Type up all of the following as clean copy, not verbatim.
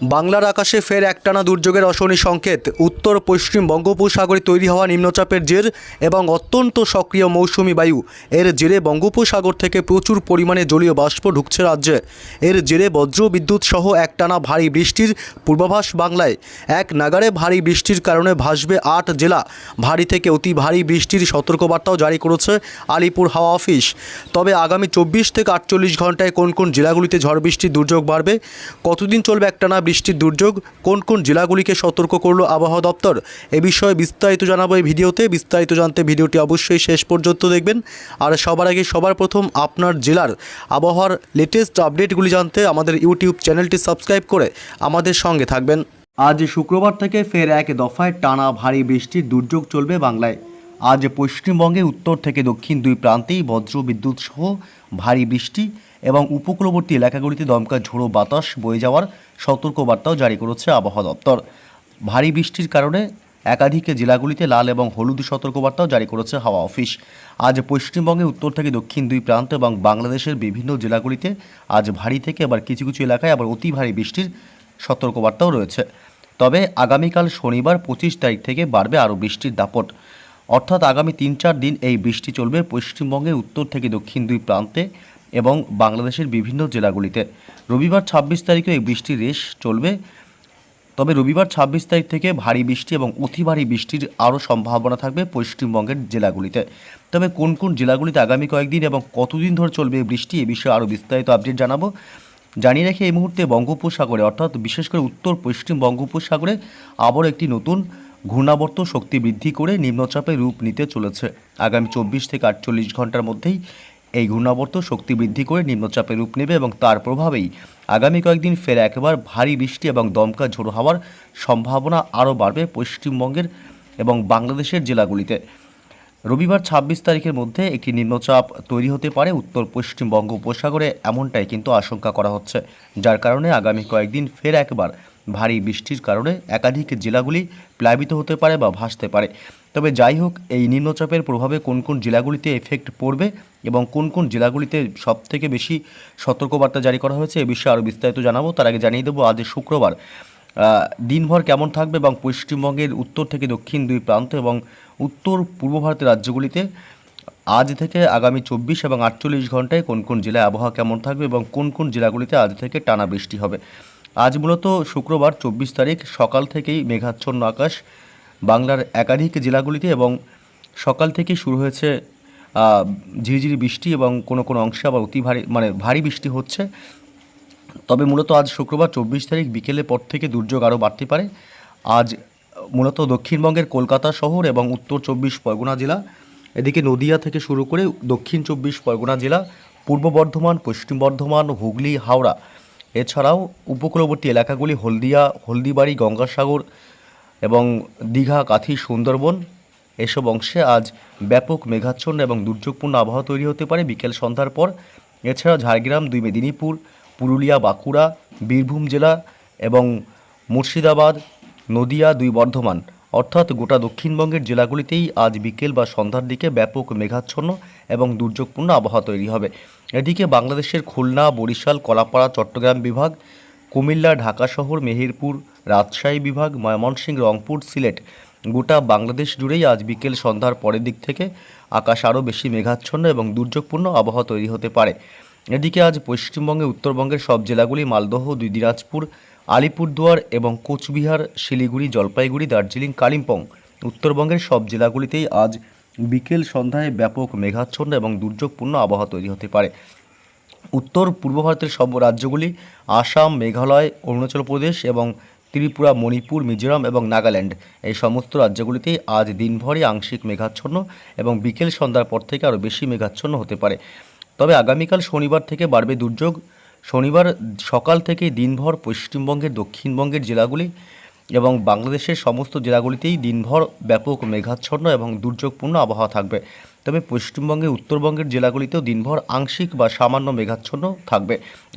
বাংলার আকাশে ফের একটানা দুর্যোগের অশনি সংকেত। উত্তর পশ্চিম বঙ্গোপসাগরে তৈরি হওয়া নিম্নচাপের জের এবং অত্যন্ত সক্রিয় মৌসুমি বায়ু এর জেরে বঙ্গোপসাগর থেকে প্রচুর পরিমাণে জলীয় বাষ্প ঢুকছে রাজ্যে। এর জেরে বজ্র বিদ্যুৎ সহ একটানা ভারী বৃষ্টির পূর্বাভাস বাংলায়। এক নাগাড়ে ভারী বৃষ্টির কারণে ভাসবে 8 জেলা। ভারী থেকে অতি ভারী বৃষ্টির সতর্কবার্তাও জারি করেছে আলিপুর হাওয়া অফিস। তবে আগামী 24 থেকে 48 ঘন্টায় কোন কোন জেলাগুলিতে ঝড় বৃষ্টির দুর্যোগ বাড়বে, কতদিন চলবে একটানা বৃষ্টির দুর্যোগ, কোন কোন জেলাগুলিকে সতর্ক করলো আবহাওয়া দপ্তর, এ বিষয়ে বিস্তারিত জানাবো এই ভিডিওতে। বিস্তারিত জানতে ভিডিওটি অবশ্যই শেষ পর্যন্ত দেখবেন। আর সবার আগে সবার প্রথম আপনার জেলার আবহাওয়ার লেটেস্ট আপডেটগুলি জানতে আমাদের ইউটিউব চ্যানেলটি সাবস্ক্রাইব করে আমাদের সঙ্গে থাকবেন। আজ শুক্রবার থেকে ফের এক দফায় টানা ভারী বৃষ্টির দুর্যোগ চলবে বাংলায়। আজ পশ্চিমবঙ্গে উত্তর থেকে দক্ষিণ দুই প্রান্তেই বজ্র বিদ্যুৎ সহ ভারী বৃষ্টি এবং উপকূলবর্তী এলাকাগুলিতে দমকা ঝোড়ো বাতাস বয়ে যাওয়ার সতর্কবার্তাও জারি করেছে আবহাওয়া দপ্তর। ভারী বৃষ্টির কারণে একাধিক জেলাগুলিতে লাল এবং হলুদ সতর্কবার্তাও জারি করেছে হাওয়া অফিস। আজ পশ্চিমবঙ্গে উত্তর থেকে দক্ষিণ দুই প্রান্ত এবং বাংলাদেশের বিভিন্ন জেলাগুলিতে আজ ভারী থেকে আবার কিছু কিছু এলাকায় আবার অতি ভারী বৃষ্টির সতর্কবার্তাও রয়েছে। তবে আগামীকাল শনিবার 25 তারিখ থেকে বাড়বে আরও বৃষ্টির দাপট। অর্থাৎ আগামী 3-4 দিন এই বৃষ্টি চলবে পশ্চিমবঙ্গের উত্তর থেকে দক্ষিণ দুই প্রান্তে এবং বাংলাদেশের বিভিন্ন জেলাগুলিতে। রবিবার 26 তারিখে এই বৃষ্টির রেশ চলবে। তবে রবিবার 26 তারিখ থেকে ভারী বৃষ্টি এবং অতি ভারী বৃষ্টির আরও সম্ভাবনা থাকবে পশ্চিমবঙ্গের জেলাগুলিতে। তবে কোন কোন জেলাগুলিতে আগামী কয়েকদিন এবং কতদিন ধরে চলবে এই বৃষ্টি, এ বিষয়ে আরও বিস্তারিত আপডেট জানাবো। জানিয়ে রেখে এই মুহূর্তে বঙ্গোপসাগরে অর্থাৎ বিশেষ করে উত্তর পশ্চিম বঙ্গোপসাগরে আবারও একটি নতুন ঘূর্ণাবর্ত শক্তি বৃদ্ধি করে নিম্নচাপে রূপ নিতে চলেছে। আগামী 24 থেকে 48 ঘন্টার মধ্যেই এই ঘূর্ণাবর্ত শক্তি বৃদ্ধি করে নিম্নচাপে রূপ নেবে এবং তার প্রভাবেই আগামী কয়েকদিন ফের একবার ভারী বৃষ্টি এবং দমকা ঝোড়ো হওয়ার সম্ভাবনা আরও বাড়বে পশ্চিমবঙ্গের এবং বাংলাদেশের জেলাগুলিতে। রবিবার 26 তারিখের মধ্যে একটি নিম্নচাপ তৈরি হতে পারে উত্তর পশ্চিম বঙ্গোপসাগরে, এমনটাই কিন্তু আশঙ্কা করা হচ্ছে। যার কারণে আগামী কয়েকদিন ফের একবার ভারী বৃষ্টির কারণে একাধিক জেলাগুলি প্লাবিত হতে পারে বা ভাসতে পারে। তবে যাই হোক, এই নিম্নচাপের প্রভাবে কোন কোন জেলাগুলিতে এফেক্ট পড়বে এবং কোন কোন জেলাগুলিতে সবথেকে বেশি সতর্কবার্তা জারি করা হয়েছে, এ বিষয়ে আরও বিস্তারিত জানাবো। তার আগে জানিয়ে দেবো আজ শুক্রবার দিনভর কেমন থাকবে এবং পশ্চিমবঙ্গের উত্তর থেকে দক্ষিণ দুই প্রান্ত এবং উত্তর পূর্ব ভারতের রাজ্যগুলিতে আজ থেকে আগামী 24 এবং 48 ঘন্টায় কোন কোন জেলায় আবহাওয়া কেমন থাকবে এবং কোন কোন জেলাগুলিতে আজ থেকে টানা বৃষ্টি হবে। আজ মূলত শুক্রবার 24 তারিখ সকাল থেকেই মেঘাচ্ছন্ন আকাশ বাংলার একাধিক জেলাগুলিতে এবং সকাল থেকেই শুরু হয়েছে ঝিরিঝিরি বৃষ্টি এবং কোনো কোনো অংশে আবার অতি ভারী ভারী বৃষ্টি হচ্ছে। তবে মূলত আজ শুক্রবার 24 তারিখ বিকেলের পর থেকে দুর্যোগ আরও বাড়তে পারে। আজ মূলত দক্ষিণবঙ্গের কলকাতা শহর এবং উত্তর 24 পরগনা জেলা, এদিকে নদিয়া থেকে শুরু করে দক্ষিণ 24 পরগনা জেলা, পূর্ব বর্ধমান, পশ্চিম বর্ধমান, হুগলি, হাওড়া, এছাড়াও উপকূলবর্তী এলাকাগুলি হলদিয়া, হলদিবাড়ি, গঙ্গাসাগর এবং দীঘা, কাথি, সুন্দরবন, এসব অংশে আজ ব্যাপক মেঘাচ্ছন্ন এবং দুর্যোগপূর্ণ আবহাওয়া তৈরি হতে পারে বিকেল সন্ধ্যার পর। এছাড়াও ঝাড়গ্রাম, 2 মেদিনীপুর, পুরুলিয়া, বাঁকুড়া, বীরভূম জেলা এবং মুর্শিদাবাদ, নদিয়া, 2 বর্ধমান, অর্থাৎ গোটা দক্ষিণবঙ্গের জেলাগুলিতেই আজ বিকেল বা সন্ধ্যার দিকে ব্যাপক মেঘাচ্ছন্ন এবং দুর্যোগপূর্ণ আবহাওয়া তৈরি হবে। এদিকে বাংলাদেশের খুলনা, বরিশাল, কলাপাড়া, চট্টগ্রাম বিভাগ, কুমিল্লা, ঢাকা শহর, মেহেরপুর, রাজশাহী বিভাগ, ময়মনসিংহ, রংপুর, সিলেট, গোটা বাংলাদেশ জুড়েই আজ বিকেল সন্ধ্যার পরের দিক থেকে আকাশ আরও বেশি মেঘাচ্ছন্ন এবং দুর্যোগপূর্ণ আবহাওয়া তৈরি হতে পারে। এদিকে আজ পশ্চিমবঙ্গে উত্তরবঙ্গের সব জেলাগুলি মালদহ, 2 দিনাজপুর, আলিপুরদুয়ার এবং কোচবিহার, শিলিগুড়ি, জলপাইগুড়ি, দার্জিলিং, কালিম্পং, উত্তরবঙ্গের সব জেলাগুলিতেই আজ বিকেল সন্ধ্যায় ব্যাপক মেঘাচ্ছন্ন এবং দুর্যোগপূর্ণ আবহাওয়া তৈরি হতে পারে। উত্তর পূর্ব ভারতের সব রাজ্যগুলি আসাম, মেঘালয়, অরুণাচল প্রদেশ এবং ত্রিপুরা, মণিপুর, মিজোরাম এবং নাগাল্যান্ড, এই সমস্ত রাজ্যগুলিতেই আজ দিনভরই আংশিক মেঘাচ্ছন্ন এবং বিকেল সন্ধ্যার পর থেকে আরও বেশি মেঘাচ্ছন্ন হতে পারে। তবে আগামীকাল শনিবার থেকে বাড়বে দুর্যোগ। শনিবার সকাল থেকে দিনভর পশ্চিমবঙ্গের দক্ষিণবঙ্গের জেলাগুলি এবং বাংলাদেশের সমস্ত জেলাগুলিতেই দিনভর ব্যাপক মেঘাচ্ছন্ন এবং দুর্যোগপূর্ণ আবহাওয়া থাকবে। তবে পশ্চিমবঙ্গে উত্তরবঙ্গের জেলাগুলিতেও দিনভর আংশিক বা সামান্য মেঘাচ্ছন্ন থাকবে।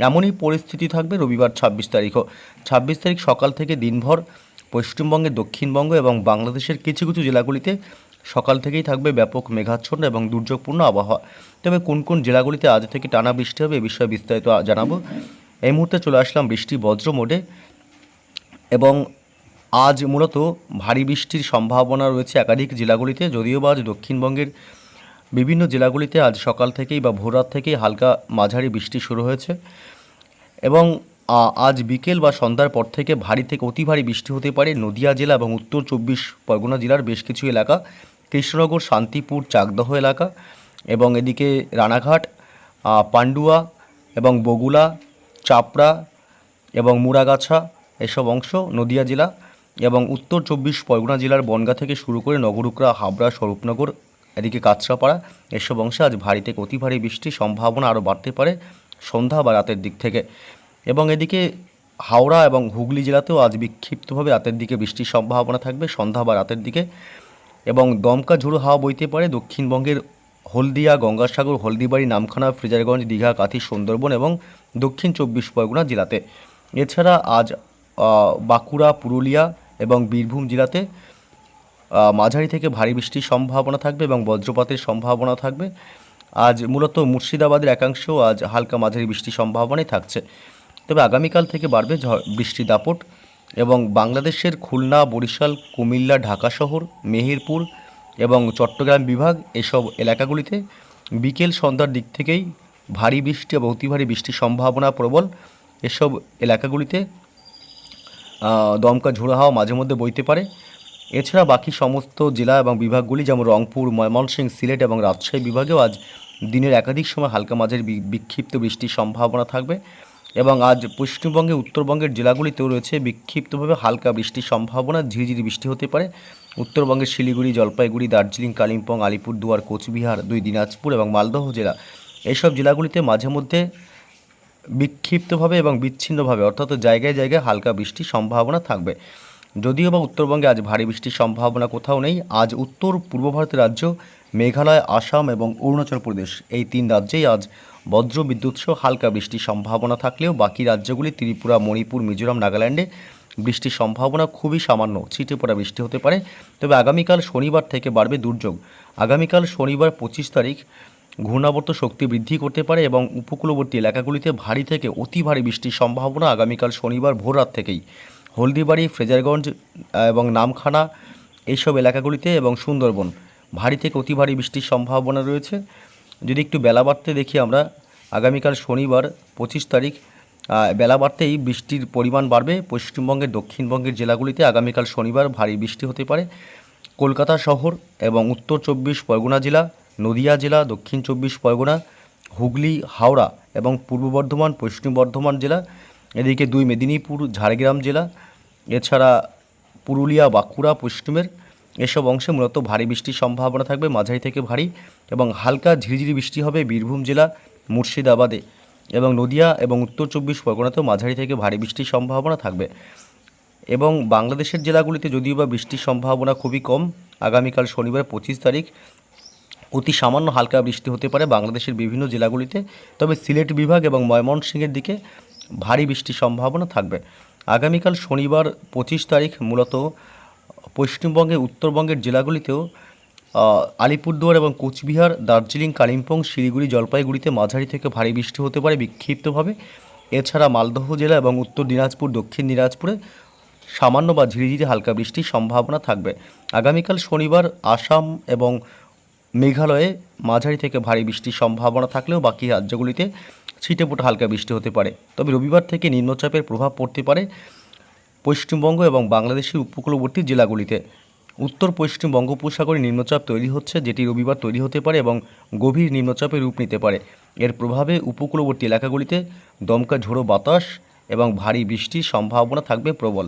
এমনই পরিস্থিতি থাকবে রবিবার 26 তারিখও। 26 তারিখ সকাল থেকে দিনভর পশ্চিমবঙ্গের দক্ষিণবঙ্গ এবং বাংলাদেশের কিছু কিছু জেলাগুলিতে সকাল থেকেই থাকবে ব্যাপক মেঘাচ্ছন্ন এবং দুর্যোগপূর্ণ আবহাওয়া। তবে কোন কোন জেলাগুলিতে আজ থেকে টানা বৃষ্টি হবে, এ বিষয়ে বিস্তারিত জানাবো। এই মুহূর্তে চলে আসলাম বৃষ্টি বজ্র মোডে। এবং আজ মূলত ভারী বৃষ্টির সম্ভাবনা রয়েছে একাধিক জেলাগুলিতে, যদিও বা আজ দক্ষিণবঙ্গের বিভিন্ন জেলাগুলিতে আজ সকাল থেকেই বা ভোররাত থেকেই হালকা মাঝারি বৃষ্টি শুরু হয়েছে এবং আজ বিকেল বা সন্ধ্যার পর থেকে ভারী থেকে অতি ভারী বৃষ্টি হতে পারে নদিয়া জেলা এবং উত্তর 24 পরগনা জেলার বেশ কিছু এলাকা, কৃষ্ণনগর, শান্তিপুর, চাকদহ এলাকা এবং এদিকে রানাঘাট, পান্ডুয়া এবং বগুলা, চাপড়া এবং মুড়াগাছা এসব অংশ নদিয়া জেলা এবং উত্তর 24 পরগনা জেলার বনগাঁ থেকে শুরু করে নগরুকরা, হাবড়া, স্বরূপনগর, এদিকে কাঁচরাপাড়া এসব অংশে আজ ভারী থেকে অতি ভারী বৃষ্টির সম্ভাবনা আরও বাড়তে পারে সন্ধ্যা বা রাতের দিক থেকে। এবং এদিকে হাওড়া এবং হুগলি জেলাতেও আজ বিক্ষিপ্তভাবে রাতের দিকে বৃষ্টির সম্ভাবনা থাকবে সন্ধ্যা বা রাতের দিকে এবং দমকা ঝোড়ো হাওয়া বইতে পারে দক্ষিণবঙ্গের হলদিয়া, গঙ্গাসাগর, হলদিবাড়ি, নামখানা, ফ্রেজারগঞ্জ, দীঘা, কাঁথি, সুন্দরবন এবং দক্ষিণ 24 পরগনা জেলাতে। এছাড়া আজ বাঁকুড়া, পুরুলিয়া এবং বীরভূম জেলাতে মাঝারি থেকে ভারী বৃষ্টির সম্ভাবনা থাকবে এবং বজ্রপাতের সম্ভাবনা থাকবে। আজ মূলত মুর্শিদাবাদের একাংশেও আজ হালকা মাঝারি বৃষ্টির সম্ভাবনাই থাকছে। তবে আগামীকাল থেকে বাড়বে বৃষ্টির দাপট এবং বাংলাদেশের খুলনা, বরিশাল, কুমিল্লা, ঢাকা শহর, মেহেরপুর এবং চট্টগ্রাম বিভাগ এসব এলাকাগুলিতে বিকেল সন্ধ্যার দিক থেকেই ভারী বৃষ্টি এবং অতি ভারী বৃষ্টির সম্ভাবনা প্রবল। এসব এলাকাগুলিতে দমকা ঝোড়ো হাওয়া মাঝে মধ্যে বইতে পারে। এছাড়া বাকি সমস্ত জেলা এবং বিভাগগুলি যেমন রংপুর, ময়মনসিংহ, সিলেট এবং রাজশাহী বিভাগেও আজ দিনের একাধিক সময় হালকা মাঝারি বিক্ষিপ্ত বৃষ্টির সম্ভাবনা থাকবে এবং আজ পশ্চিমবঙ্গে উত্তরবঙ্গের জেলাগুলিতেও রয়েছে বিক্ষিপ্তভাবে হালকা বৃষ্টির সম্ভাবনা, ঝিরিঝিরি বৃষ্টি হতে পারে। উত্তরবঙ্গের শিলিগুড়ি, জলপাইগুড়ি, দার্জিলিং, কালিম্পং, আলিপুরদুয়ার, কোচবিহার, 2 দিনাজপুর এবং মালদহ জেলা এইসব জেলাগুলিতে মাঝে মধ্যে বিক্ষিপ্তভাবে এবং বিচ্ছিন্নভাবে অর্থাৎ জায়গায় জায়গায় হালকা বৃষ্টির সম্ভাবনা থাকবে। যদিও বা উত্তরবঙ্গে আজ ভারী বৃষ্টির সম্ভাবনা কোথাও নেই। আজ উত্তর পূর্ব ভারতের রাজ্য মেঘালয়, আসাম এবং অরুণাচল প্রদেশ এই 3 রাজ্যেই আজ বজ্র বিদ্যুৎ সহ হালকা বৃষ্টির সম্ভাবনা থাকলেও বাকি রাজ্যগুলি ত্রিপুরা, মণিপুর, মিজোরাম, নাগাল্যান্ডে বৃষ্টির সম্ভাবনা খুবই সামান্য, ছিটে পড়া বৃষ্টি হতে পারে। তবে আগামীকাল শনিবার থেকে বাড়বে দুর্যোগ। আগামীকাল শনিবার 25 তারিখ ঘূর্ণাবর্ত শক্তি বৃদ্ধি করতে পারে এবং উপকূলবর্তী এলাকাগুলিতে ভারী থেকে অতি ভারী বৃষ্টির সম্ভাবনা আগামীকাল শনিবার ভোর রাত থেকেই হলদিবাড়ি, ফ্রেজারগঞ্জ এবং নামখানা এইসব এলাকাগুলিতে এবং সুন্দরবন ভারী থেকে অতি ভারী বৃষ্টির সম্ভাবনা রয়েছে। যদি একটু বেলা বাড়তে দেখি আমরা, আগামীকাল শনিবার 25 তারিখ বেলা বাড়তেই বৃষ্টির পরিমাণ বাড়বে পশ্চিমবঙ্গের দক্ষিণবঙ্গের জেলাগুলিতে। আগামীকাল শনিবার ভারী বৃষ্টি হতে পারে কলকাতা শহর এবং উত্তর 24 পরগনা জেলা, নদিয়া জেলা, দক্ষিণ 24 পরগনা, হুগলি, হাওড়া এবং পূর্ব বর্ধমান, পশ্চিম বর্ধমান জেলা, এদিকে 2 মেদিনীপুর, ঝাড়গ্রাম জেলা, এছাড়া পুরুলিয়া, বাঁকুড়া পশ্চিমের এসব অংশে মূলত ভারী বৃষ্টির সম্ভাবনা থাকবে মাঝারি থেকে ভারী এবং হালকা ঝিরিঝিরি বৃষ্টি হবে বীরভূম জেলা, মুর্শিদাবাদে এবং নদিয়া এবং উত্তর 24 পরগনাতেও মাঝারি থেকে ভারী বৃষ্টির সম্ভাবনা থাকবে। এবং বাংলাদেশের জেলাগুলিতে যদিও বা বৃষ্টির সম্ভাবনা খুবই কম, আগামীকাল শনিবার 25 তারিখ অতি সামান্য হালকা বৃষ্টি হতে পারে বাংলাদেশের বিভিন্ন জেলাগুলিতে। তবে সিলেট বিভাগ এবং ময়মনসিংহের দিকে ভারী বৃষ্টির সম্ভাবনা থাকবে। আগামীকাল শনিবার 25 তারিখ মূলত পশ্চিমবঙ্গের উত্তরবঙ্গের জেলাগুলিতেও আলিপুরদুয়ার এবং কোচবিহার, দার্জিলিং, কালিম্পং, শিলিগুড়ি, জলপাইগুড়িতে মাঝারি থেকে ভারী বৃষ্টি হতে পারে বিক্ষিপ্তভাবে। এছাড়া মালদহ জেলা এবং উত্তর দিনাজপুর, দক্ষিণ দিনাজপুরে সামান্য বা ঝিরিঝিরি হালকা বৃষ্টির সম্ভাবনা থাকবে। আগামীকাল শনিবার আসাম এবং মেঘালয়ে মাঝারি থেকে ভারী বৃষ্টির সম্ভাবনা থাকলেও বাকি রাজ্যগুলিতে ছিটেফোঁটা হালকা বৃষ্টি হতে পারে। তবে রবিবার থেকে নিম্নচাপের প্রভাব পড়তে পারে পশ্চিমবঙ্গ এবং বাংলাদেশের উপকূলবর্তী জেলাগুলিতে। উত্তর পশ্চিম বঙ্গোপসাগরে নিম্নচাপ তৈরি হচ্ছে, যেটি রবিবার তৈরি হতে পারে এবং গভীর নিম্নচাপে রূপ নিতে পারে। এর প্রভাবে উপকূলবর্তী এলাকাগুলিতে দমকা ঝোড়ো বাতাস এবং ভারী বৃষ্টির সম্ভাবনা থাকবে প্রবল।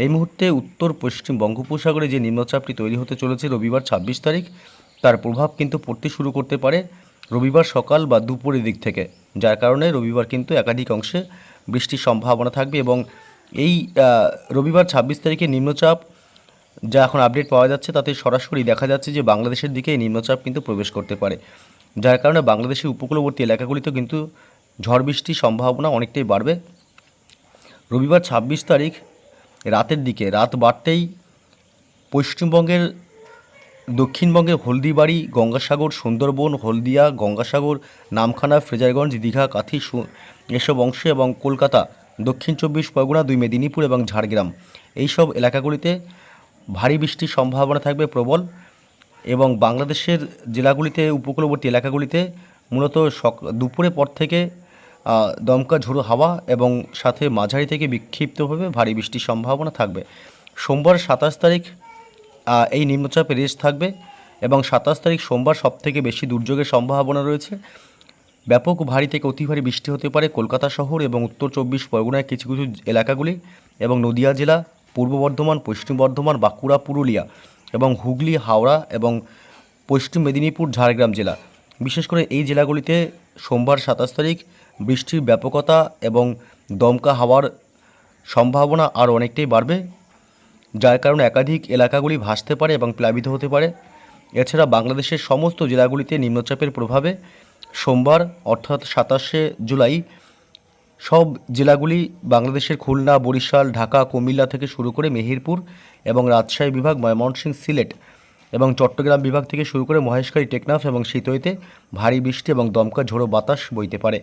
এই মুহূর্তে উত্তর পশ্চিম বঙ্গোপসাগরে যে নিম্নচাপটি তৈরি হতে চলেছে রবিবার 26 তারিখ, তার প্রভাব কিন্তু পড়তে শুরু করতে পারে রবিবার সকাল বা দুপুরের দিক থেকে, যার কারণে রবিবার কিন্তু একাধিক অংশে বৃষ্টির সম্ভাবনা থাকবে। এবং এই রবিবার 26 তারিখে নিম্নচাপ যা এখন আপডেট পাওয়া যাচ্ছে তাতে সরাসরি দেখা যাচ্ছে যে বাংলাদেশের দিকে এই নিম্নচাপ কিন্তু প্রবেশ করতে পারে, যার কারণে বাংলাদেশের উপকূলবর্তী এলাকাগুলিতেও কিন্তু ঝড় বৃষ্টির সম্ভাবনা অনেকটাই বাড়বে। রবিবার 26 তারিখ রাতের দিকে, রাত বাড়তেই পশ্চিমবঙ্গের দক্ষিণবঙ্গের হলদিবাড়ি, গঙ্গাসাগর, সুন্দরবন, হলদিয়া, গঙ্গাসাগর, নামখানা, ফ্রেজারগঞ্জ, দীঘা, কাঁথি এসব অংশে এবং কলকাতা দক্ষিণ চব্বিশ পরগনা, 2 মেদিনীপুর এবং ঝাড়গ্রাম এইসব এলাকাগুলিতে ভারী বৃষ্টির সম্ভাবনা থাকবে প্রবল। এবং বাংলাদেশের জেলাগুলিতে, উপকূলবর্তী এলাকাগুলিতে মূলত দুপুরের পর থেকে দমকা ঝোড়ো হাওয়া এবং সাথে মাঝারি থেকে বিক্ষিপ্তভাবে ভারী বৃষ্টির সম্ভাবনা থাকবে। সোমবার 27 তারিখ এই নিম্নচাপের রেঞ্জ থাকবে এবং 27 তারিখ সোমবার সবথেকে বেশি দুর্যোগের সম্ভাবনা রয়েছে। ব্যাপক ভারী থেকে অতি ভারী বৃষ্টি হতে পারে কলকাতা শহর এবং উত্তর 24 পরগনায় কিছু কিছু এলাকাগুলি এবং নদিয়া জেলা, পূর্ব বর্ধমান, পশ্চিম বর্ধমান, বাঁকুড়া, পুরুলিয়া এবং হুগলি, হাওড়া এবং পশ্চিম মেদিনীপুর, ঝাড়গ্রাম জেলা। বিশেষ করে এই জেলাগুলিতে সোমবার 27 তারিখ বৃষ্টির ব্যাপকতা এবং দমকা হাওয়ার সম্ভাবনা আরও অনেকটাই বাড়বে, যার কারণে একাধিক এলাকাগুলি ভাসতে পারে এবং প্লাবিত হতে পারে। এছাড়া বাংলাদেশের সমস্ত জেলাগুলিতে নিম্নচাপের প্রভাবে সোমবার অর্থাৎ 27শে জুলাই সব জেলাগুলি, বাংলাদেশের খুলনা, বরিশাল, ঢাকা, কুমিল্লা থেকে শুরু করে মেহেরপুর এবং রাজশাহী বিভাগ, ময়মনসিংহ, সিলেট এবং চট্টগ্রাম বিভাগ থেকে শুরু করে মহেশখালী, টেকনাফ এবং শীতইতে ভারী বৃষ্টি এবং দমকা ঝোড়ো বাতাস বইতে পারে।